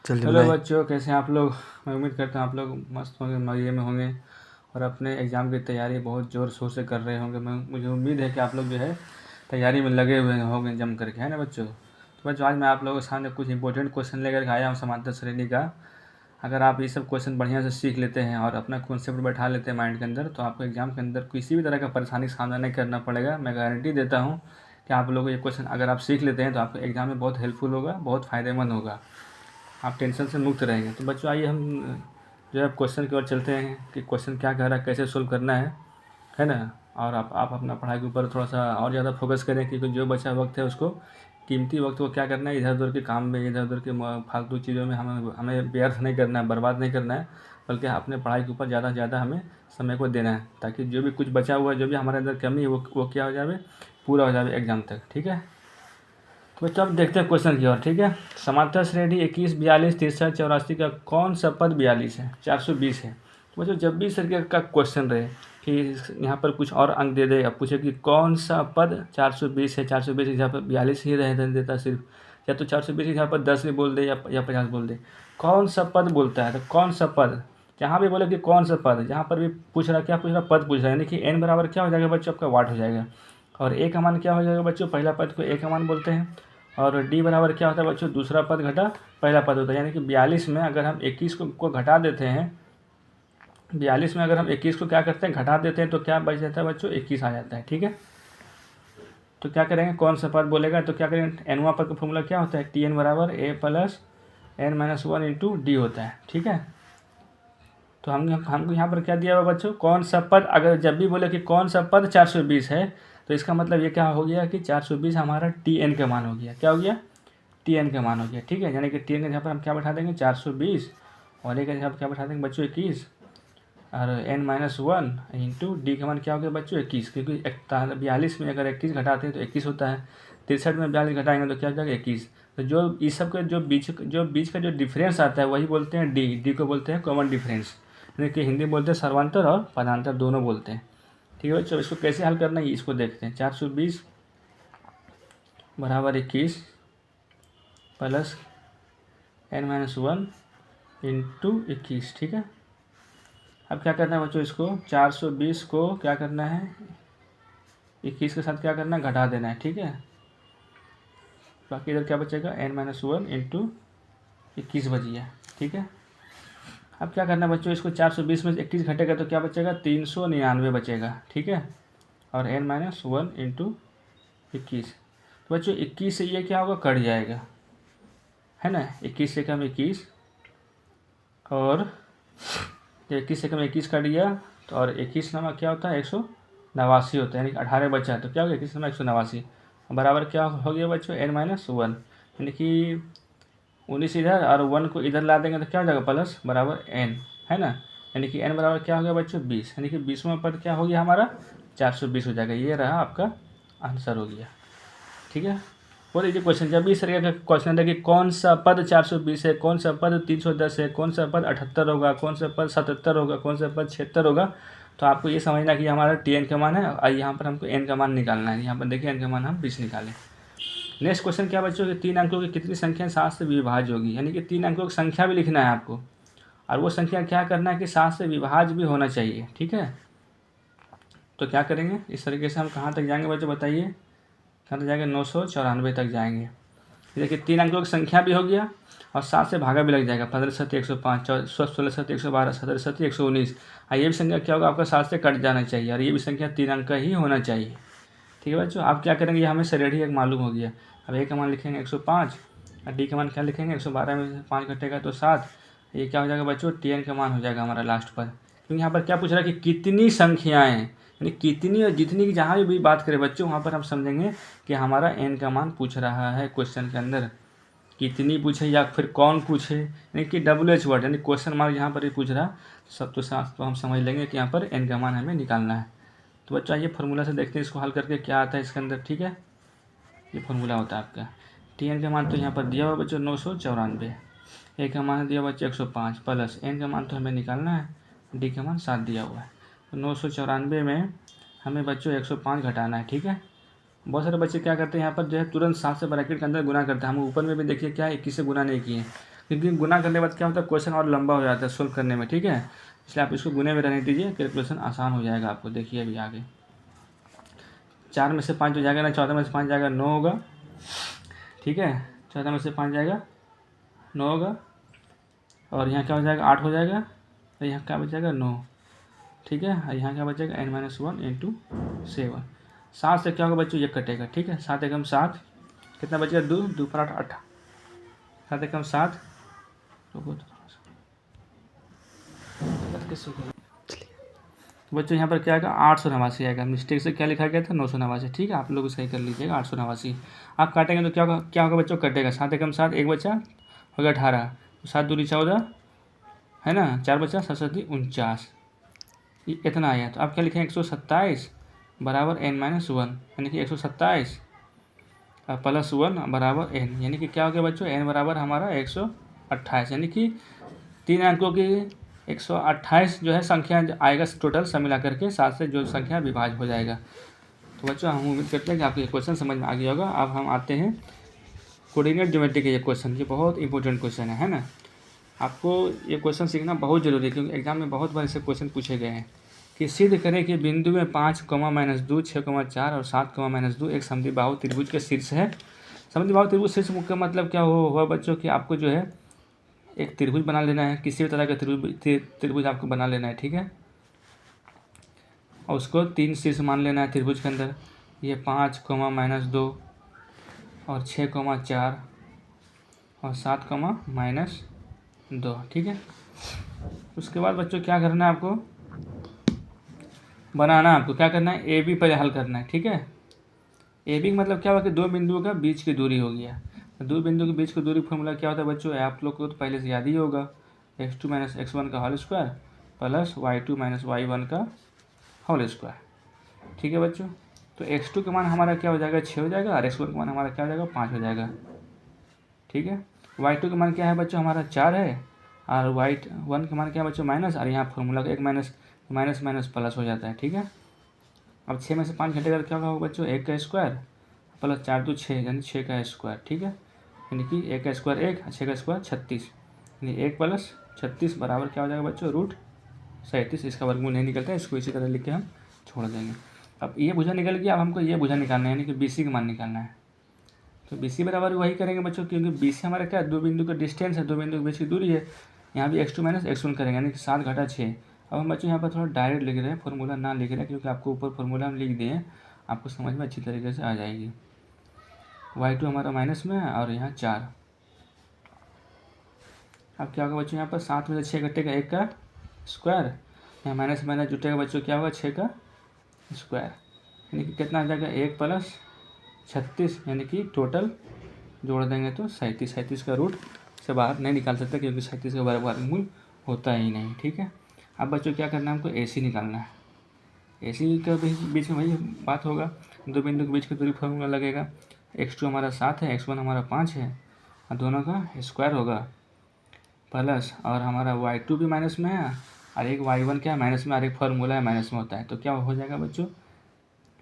चलिए हेलो बनाए। बच्चों, कैसे हैं आप लोग। मैं उम्मीद करता हूँ आप लोग मस्त होंगे, मज़े में होंगे और अपने एग्ज़ाम की तैयारी बहुत ज़ोर शोर से कर रहे होंगे। मुझे उम्मीद है कि आप लोग जो है तैयारी में लगे हुए होंगे जम करके, है ना बच्चों। तो बच्चों, आज मैं आप लोगों के सामने कुछ इंपॉर्टेंट क्वेश्चन लेकर के आया हूँ समांतर श्रेणी का। अगर आप ये सब क्वेश्चन बढ़िया से सीख लेते हैं और अपना कॉन्सेप्ट बैठा लेते हैं माइंड के अंदर, तो आपको एग्ज़ाम के अंदर किसी भी तरह का परेशानी का सामना नहीं करना पड़ेगा। मैं गारंटी देता हूँ कि आप लोगों को ये क्वेश्चन अगर आप सीख लेते हैं तो आपके एग्ज़ाम में बहुत हेल्पफुल होगा, बहुत फ़ायदेमंद होगा, आप टेंशन से मुक्त रहेंगे। तो बच्चों, आइए हम जो है क्वेश्चन की ओर चलते हैं कि क्वेश्चन क्या कह रहा है, कैसे सोल्व करना है ना। और आप अपना पढ़ाई के ऊपर थोड़ा सा और ज़्यादा फोकस करें, क्योंकि जो बचा वक्त है उसको, कीमती वक्त को क्या करना है, इधर उधर के काम में, इधर उधर के फालतू चीज़ों में हमें व्यर्थ नहीं करना है, बर्बाद नहीं करना है, बल्कि अपने पढ़ाई के ऊपर ज़्यादा से ज़्यादा हमें समय को देना है, ताकि जो भी कुछ बचा हुआ है, जो भी हमारे अंदर कमी है, वो क्या हो जाए, पूरा हो जाए एग्ज़ाम तक। ठीक है, तो बच्चों अब देखते हैं क्वेश्चन की ओर। ठीक है, समांतर श्रेणी 21, 42, 63, 84 का कौन सा पद 42 है, 420 है। तो बच्चों, जब भी इस तरीके का क्वेश्चन रहे कि यहाँ पर कुछ और अंक दे दे, अब पूछे कि कौन सा पद 420 है, 420 की जगह पर 42 ही रह देता सिर्फ, या तो 420 की जगह पर 10 भी बोल दे या 50 बोल दे, कौन सा पद बोलता है। तो कौन सा पद, जहाँ भी बोले कि कौन सा पद, जहाँ पर भी पूछ रहा, क्या पूछ रहा, पद पूछ रहा है, यानी कि n बराबर क्या हो जाएगा बच्चों, आपका वाट हो जाएगा। और ए का मान क्या हो जाएगा बच्चों, पहला पद को ए का मान बोलते हैं। और डी बराबर क्या होता है बच्चों, दूसरा पद घटा पहला पद होता है। यानी कि 42 में अगर हम 21 को घटा देते हैं, 42 में अगर हम 21 को क्या करते हैं, घटा देते हैं, तो क्या बच जाता है बच्चों, 21 आ जाता है। ठीक है, तो क्या करेंगे, कौन सा पद बोलेगा, तो क्या करेंगे, एनवा पद का फॉर्मूला क्या होता है, टी एन बराबर A plus N minus 1 into D होता है। ठीक है, तो हमको यहाँ पर क्या दिया हुआ बच्चों, कौन सा पद, अगर जब भी बोले कि कौन सा पद 420 है, तो इसका मतलब ये क्या हो गया कि 420 हमारा टी एन का मान हो गया। क्या हो गया, टी एन का मान हो गया। ठीक है, यानी कि टी एन के जगह पर हम क्या बैठा देंगे, 420, और ए के जगह पर क्या बैठा देंगे बच्चों, 21, और एन माइनस 1 इंटू डी का मान क्या हो गया बच्चों, 21, क्योंकि 42 में अगर 21 घटाते हैं तो 21 होता है, 63 में 42 घटाएंगे तो क्या हो जाएगा, 21। तो जो इस सब के जो बीच का जो डिफरेंस आता है वही बोलते हैं डी को बोलते हैं कॉमन डिफरेंस, यानी कि हिंदी बोलते हैं सर्वांतर और पदांतर दोनों बोलते हैं। ठीक है बच्चों, इसको कैसे हल करना है इसको देखते हैं। 420 बराबर 21 प्लस एन माइनस 1 इंटू 21। ठीक है, अब क्या करना है बच्चों, इसको 420 को क्या करना है, 21 के साथ क्या करना है, घटा देना है। ठीक है, बाकी इधर क्या बचेगा, एन माइनस 1 इंटू 21 बच गया। ठीक है, अब क्या करना है बच्चों, इसको 420 में 21 घटेगा तो क्या बचेगा, 399 बचेगा। ठीक है, और एन माइनस 1 इंटू 21, तो बच्चों 21 से ये क्या होगा, कट जाएगा, है ना। 21 से कम 21, और 21 से कम 21 कट गया, तो और 21 नंबर क्या होता है, 189 होता है, यानी कि 18 बचा, तो क्या हो गया, 21 नंबर 189 बराबर क्या हो गया बच्चों, एन माइनस 1, यानी कि 19 इधर और 1 को इधर ला देंगे तो क्या हो जाएगा, प्लस बराबर एन, है ना। यानी कि एन बराबर क्या हो गया बच्चों, 20, यानी कि 20वां पद क्या हो गया हमारा, 420 हो जाएगा। ये रहा आपका आंसर हो गया। ठीक है, बोल दीजिए क्वेश्चन, जब भी इस तरीके का क्वेश्चन है कि कौन सा पद 420 है, कौन सा पद 310 है, कौन सा पद 78 होगा, कौन सा पद 77 होगा, कौन सा पद 76 होगा, तो आपको ये समझना कि हमारा टी एन का मान है और यहाँ पर हमको एन का मान निकालना है। यहाँ पर देखिए एन का मान हम 20 निकालें। नेक्स्ट क्वेश्चन क्या बच्चों कि 3 अंकों की कितनी संख्या 7 से विभाज्य होगी, यानी कि 3 अंकों की संख्या भी लिखना है आपको, और वो संख्या क्या करना है कि 7 से विभाज्य भी होना चाहिए। ठीक है, तो क्या करेंगे, इस तरीके से हम कहाँ तक जाएंगे बच्चों बताइए, कहाँ तक जाएंगे, 994 तक जाएंगे। देखिए 3 अंकों की संख्या भी हो गया और 7 से भागा भी लग जाएगा, 15 7 105, 16 7 112, 17 7 119, और ये भी संख्या क्या होगा आपका 7 से कट जाना चाहिए, और ये भी संख्या 3 अंक का ही होना चाहिए। ठीक है बच्चों, आप क्या करेंगे, ये हमें रेडी एक मालूम हो गया। अब ए का मान लिखेंगे 105, और डी का मान क्या लिखेंगे, 112 में से 5 घटेगा तो 7, ये क्या हो जाएगा बच्चों, टी एन का मान हो जाएगा हमारा लास्ट पर। क्योंकि यहाँ पर क्या पूछ रहा है कि कितनी संख्याएँ, यानी कितनी और जितनी की जहाँ भी बात करें बच्चों, वहाँ पर हम समझेंगे कि हमारा एन का मान पूछ रहा है क्वेश्चन के अंदर। कितनी पूछे या फिर कौन पूछे, यानी कि WH वर्ड, यानी क्वेश्चन मार्क यहाँ पर भी पूछ रहा, सब तो साथ तो हम समझ लेंगे कि यहाँ पर एन का मान हमें निकालना है। तो बच्चों आइए फार्मूला से देखते हैं इसको हल करके क्या आता है इसके अंदर। ठीक है, ये फार्मूला होता है आपका, टी एन का मान तो यहाँ पर दिया हुआ बच्चों 994, ए का मान दिया हुआ बच्चों 105, प्लस एन का मान तो हमें निकालना है, डी का मान 7 दिया हुआ है। तो 994 में हमें बच्चों 105 घटाना है। ठीक है, बहुत सारे बच्चे क्या करते हैं यहाँ पर जो है तुरंत 7 से ब्रैकेट के अंदर गुना करते हैं। हम ऊपर में भी देखिए क्या है, 21 से गुना नहीं किए, क्योंकि गुना करने के बाद क्या होता है, क्वेश्चन और लंबा हो जाता है सोल्व करने में, ठीक है। इसलिए आप इसको गुने में रहने दीजिए, कैलकुलेशन आसान हो जाएगा आपको। देखिए अभी आगे 4 में से 5 हो जाएगा ना, 14 में से 5 जाएगा 9 होगा, ठीक है। 14 में से 5 जाएगा 9 होगा, और यहाँ क्या हो जाएगा 8 हो जाएगा, और यहाँ क्या बच जाएगा 9, ठीक है। और यहाँ क्या बचेगा n-1 इंटू 7। 7 से क्या होगा बच्चों, ये कटेगा, ठीक है। 7 एकम 7, कितना बचेगा 2, 2 पर 8 8, 7 एकम 7, बच्चों यहाँ पर क्या आएगा 889 आएगा। मिस्टेक से क्या लिखा गया था 989, ठीक है। आप लोग सही कर लीजिएगा 889। आप काटेंगे तो क्या होगा बच्चों, कटेगा। 7 एकम 7, एक बचा हो गया 18, 7 दूनी 14 है ना, 4 बचा 7 7 49, इतना आया। तो आप क्या लिखेंगे 127 बराबर n-1, यानी कि 127 प्लस 1 बराबर n, यानी कि क्या हो गया बच्चों, n बराबर हमारा 128, यानी कि 3 अंकों की 128 जो है संख्या आएगा टोटल सब मिला करके, 7 से जो संख्या विभाज्य हो जाएगा। तो बच्चों हम उम्मीद करते हैं कि आपको ये क्वेश्चन समझ में आ गया होगा। अब हम आते हैं कोऑर्डिनेट ज्योमेट्री के ये क्वेश्चन, ये बहुत इंपॉर्टेंट क्वेश्चन है ना। आपको ये क्वेश्चन सीखना बहुत जरूरी है, क्योंकि एग्जाम में बहुत बार ऐसे क्वेश्चन पूछे गए हैं कि सिद्ध करें कि बिंदु में 5, -2, 6, 4 और 7, -2 एक समद्विबाहु त्रिभुज के शीर्ष है। समद्विबाहु त्रिभुज शीर्ष का मतलब क्या हुआ बच्चों कि आपको जो है एक त्रिभुज बना लेना है, किसी भी तरह का त्रिभुज आपको बना लेना है, ठीक है। और उसको 3 शीर्ष मान लेना है त्रिभुज के अंदर। ये 5, -2 और 6, 4 और 7, -2, ठीक है। उसके बाद बच्चों क्या करना है, आपको बनाना, आपको क्या करना है, ए बी पहले हल करना है, ठीक है। ए बी का मतलब क्या हुआ कि दो बिंदुओं का बीच की दूरी हो गया। दो बिंदु के बीच की दूरी फॉर्मूला क्या होता है बच्चों, आप लोग को तो पहले से याद ही होगा, x2 - x1 का whole square plus y2 - y1 का होल स्क्वायर, ठीक है बच्चों। तो x2 का मान हमारा क्या हो जाएगा 6 हो जाएगा, और x1 का मान हमारा क्या हो जाएगा 5 हो जाएगा, ठीक है। y2 का मान क्या है बच्चों हमारा 4 है, और y1 का मान क्या है बच्चों माइनस, और यहाँ फॉर्मूला का एक माइनस प्लस हो जाता है, ठीक है। अब 6 में से 5 घटेगा क्या होगा बच्चों, 1 का स्क्वायर प्लस 4 2 6, यानी 6 का स्क्वायर, ठीक है। यानी कि 1 का स्क्वायर 1, 6 का स्क्वायर 36, यानी 1 प्लस 36 बराबर क्या हो जाएगा बच्चों, √37। इसका वर्गमूल नहीं निकलता है, इसको इसी तरह लिख के हम छोड़ देंगे। अब ये भुजा निकल गया, अब हमको ये भुजा निकालना है, यानी कि BC का मान निकालना है। तो BC बराबर वही करेंगे बच्चों, क्योंकि BC हमारा क्या है, दो बिंदु का डिस्टेंस है, दो बिंदु के बीच की दूरी है। यहाँ भी x2 - x1 करेंगे, यानी कि 7 घटा 6। अब हम बच्चों यहाँ पर थोड़ा डायरेक्ट लिख रहे हैं, फॉर्मूला ना लिख रहे हैं, क्योंकि आपको ऊपर फॉर्मूला हम लिख दिए, आपको समझ में अच्छी तरीके से आ जाएगी। y2 हमारा माइनस में है, और यहाँ 4। अब क्या होगा बच्चों, यहाँ पर 7 में से 6 घटेगा 1 का स्क्वायर, यहाँ माइनस जुटेगा बच्चों क्या होगा 6 का स्क्वायर, यानी कि कितना आ जाएगा 1 प्लस 36, यानी कि टोटल जोड़ देंगे तो 37 का रूट से बाहर नहीं निकाल सकते, क्योंकि 37 का वर्गमूल होता ही नहीं, ठीक है। अब बच्चों क्या करना है, हमको AC निकालना है। AC के बीच में वही बात होगा, दो बिंदु के बीच की दूरी फॉर्मूला लगेगा। x2 हमारा 7 है, x1 हमारा 5 है, और दोनों का स्क्वायर होगा प्लस, और हमारा y2 भी माइनस में है, और एक y1 क्या है माइनस में, और एक फार्मूला है माइनस में होता है, तो क्या हो जाएगा बच्चों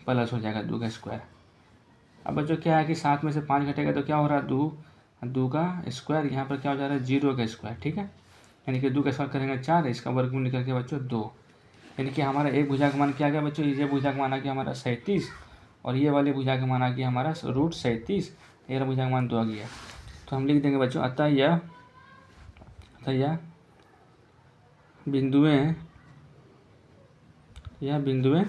प्लस हो जाएगा 2 का स्क्वायर। अब बच्चों क्या है कि 7 में से 5 घटेगा तो क्या हो रहा है 2 का स्क्वायर, यहाँ पर क्या हो जा रहा है 0 का स्क्वायर, ठीक है। यानी कि 2 का स्क्वायर करेंगे 4, इसका वर्गमूल निकल के बच्चों 2, यानी कि हमारा एक भुजा का मान क्या आ गया बच्चों, ये भुजा का मान आ गया हमारा 37, और ये वाले भुजा का मान आ गया हमारा √37, ये वाला भुजा का मान 2 आ गया। तो हम लिख देंगे बच्चों, अतः यह बिंदुएं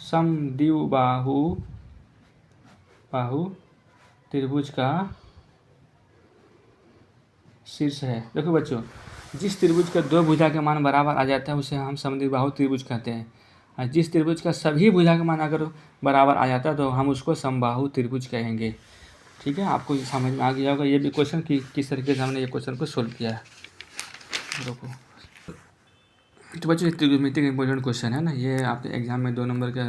समद्विबाहु त्रिभुज का शीर्ष है। देखो बच्चों, जिस त्रिभुज का दो भुजा के मान बराबर आ जाता है उसे हम समद्विबाहु त्रिभुज कहते हैं, और जिस त्रिभुज का सभी भुजा का मान अगर बराबर आ जाता है तो हम उसको समबाहु त्रिभुज कहेंगे, ठीक है। आपको समझ में आ गया होगा ये भी क्वेश्चन कि किस तरीके से हमने ये क्वेश्चन को सोल्व किया है। देखो तो बच्चों त्रिकोणमिति का इंपॉर्टेंट क्वेश्चन है ना, ये आपके एग्जाम में 2 नंबर का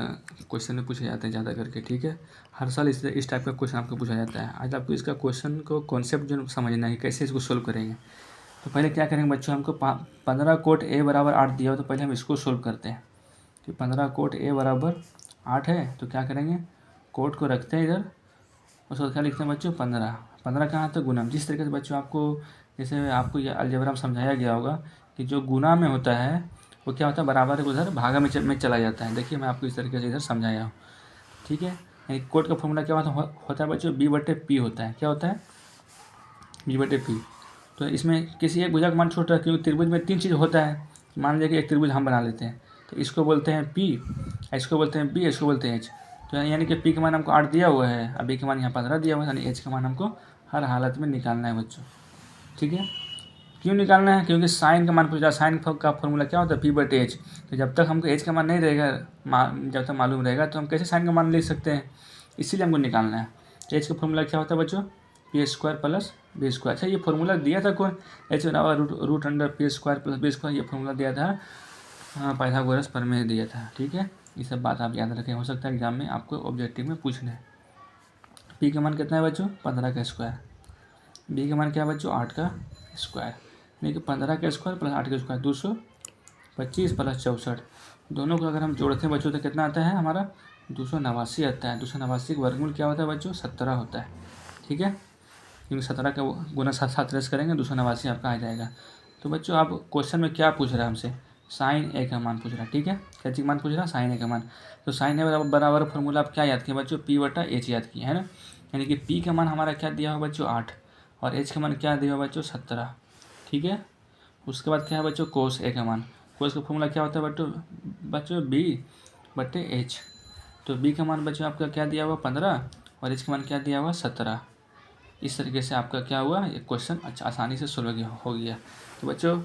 क्वेश्चन में पूछे जाते हैं ज़्यादा करके, ठीक है। हर साल इस टाइप का क्वेश्चन आपको पूछा जाता है। आज आपको इसका क्वेश्चन को कॉन्सेप्ट जो समझना है कैसे इसको सोल्व करेंगे। तो पहले क्या करेंगे बच्चों, हमको 15 कोट A बराबर 8 दिया हो, तो पहले हम इसको सोल्व करते हैं। तो 15 कोट A बराबर 8 है, तो क्या करेंगे कोट को रखते हैं इधर, उसको क्या लिखते हैं बच्चों 15 15 कहाँ था गुना। जिस तरीके से बच्चों आपको जैसे आपको ये अलजेब्रा में समझाया गया होगा कि जो गुना में होता है वो क्या होता है, बराबर उधर भागा में चला जाता है। देखिए मैं आपको इस तरीके से इधर समझाया हूँ, ठीक है। यानी कोड का फॉर्मूला क्या होता है बच्चों, b/p होता है। क्या होता है, b/p। तो इसमें किसी एक भुजा का मान छोटा है, क्योंकि त्रिभुज में 3 चीज़ होता है। मान लीजिए कि एक त्रिभुज हम बना लेते हैं, तो इसको बोलते हैं p, इसको बोलते हैं b, इसको बोलते हैं h। तो यानी कि p का मान हमको 8 दिया हुआ है, अब b का मान यहाँ 15 दिया हुआ है, यानी h का मान हमको हर हालत में निकालना है बच्चों, ठीक है। क्यों निकालना है, क्योंकि साइन का मान पूछा। साइन का फॉर्मूला क्या होता है, p/h। तो जब तक हमको h का मान नहीं रहेगा, जब तक मालूम रहेगा तो हम कैसे साइन का मान लिख सकते हैं, इसीलिए हमको निकालना है। h का फॉर्मूला क्या होता है बच्चों, p² + b²। अच्छा ये फॉर्मूला दिया था कौन, h बराबर √p² + b², ये फॉर्मूला दिया था पाइथागोरस प्रमेय दिया था, ठीक है। ये सब बात आप याद रखें, हो सकता है एग्जाम में आपको ऑब्जेक्टिव में पूछ लें। p का मान कितना है बच्चों, 15 का स्क्वायर। b का मान क्या है बच्चों, 8 का स्क्वायर। यानी कि 15 का स्क्वायर + 8 का स्क्वायर 225 + 64। दोनों को अगर हम जोड़ते हैं बच्चों तो कितना आता है हमारा, 289 आता है। 289 का वर्गमूल क्या होता है बच्चों, 17 होता है, ठीक है। क्योंकि 17 का गुना 7 रेस करेंगे 289 आपका आ जाएगा। तो बच्चों आप क्वेश्चन में क्या पूछ रहा है हमसे, साइन ए का मान पूछ रहा है, ठीक है। क्या चीज़ मान पूछ रहा है, साइन ए का मान। तो साइन ए बराबर फॉर्मूला आप क्या याद किए बच्चों, p/h याद किए है ना। यानी कि p का मान हमारा क्या दिया हुआ बच्चों 8, और h का मान क्या दिया हुआ बच्चों 17, ठीक है। उसके बाद क्या है बच्चों, कोस ए का मान। कोस का फॉर्मूला क्या होता है बच्चों b/h। तो b का मान बच्चों आपका क्या दिया हुआ 15, और h का मान क्या दिया हुआ 17। इस तरीके से आपका क्या हुआ, ये क्वेश्चन अच्छा आसानी से सोल्व हो गया। तो बच्चों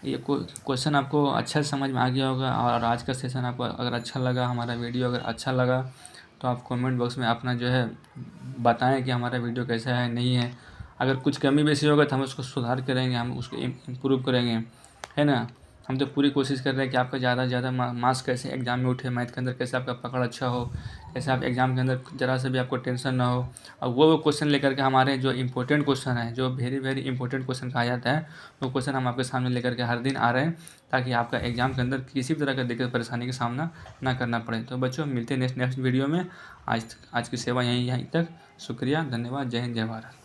ये क्वेश्चन आपको अच्छा समझ में आ गया होगा। और आज का सेशन आपको अगर अच्छा लगा, हमारा वीडियो अगर अच्छा लगा, तो आप कमेंट बॉक्स में अपना जो है बताएं कि हमारा वीडियो कैसा है, नहीं है। अगर कुछ कमी बेसी होगा तो हम उसको सुधार करेंगे, हम उसको इम्प्रूव करेंगे, है ना। हम तो पूरी कोशिश कर रहे हैं कि आपका ज़्यादा से ज़्यादा मार्क्स कैसे एग्ज़ाम में उठे, मैथ के अंदर कैसे आपका पकड़ अच्छा हो, कैसे आप एग्ज़ाम के अंदर ज़रा से भी आपको टेंशन ना हो। और वो क्वेश्चन लेकर के हमारे जो इंपॉर्टेंट क्वेश्चन है, जो वेरी वेरी इंपॉर्टेंट क्वेश्चन कहा जाता है, वो क्वेश्चन हम आपके सामने लेकर के हर दिन आ रहे हैं, ताकि आपका एग्ज़ाम के अंदर किसी भी तरह का दिक्कत परेशानी का सामना ना करना पड़े। तो बच्चों मिलते हैं नेक्स्ट वीडियो में। आज की सेवा यहीं तक। शुक्रिया, धन्यवाद, जय हिंद, जय भारत।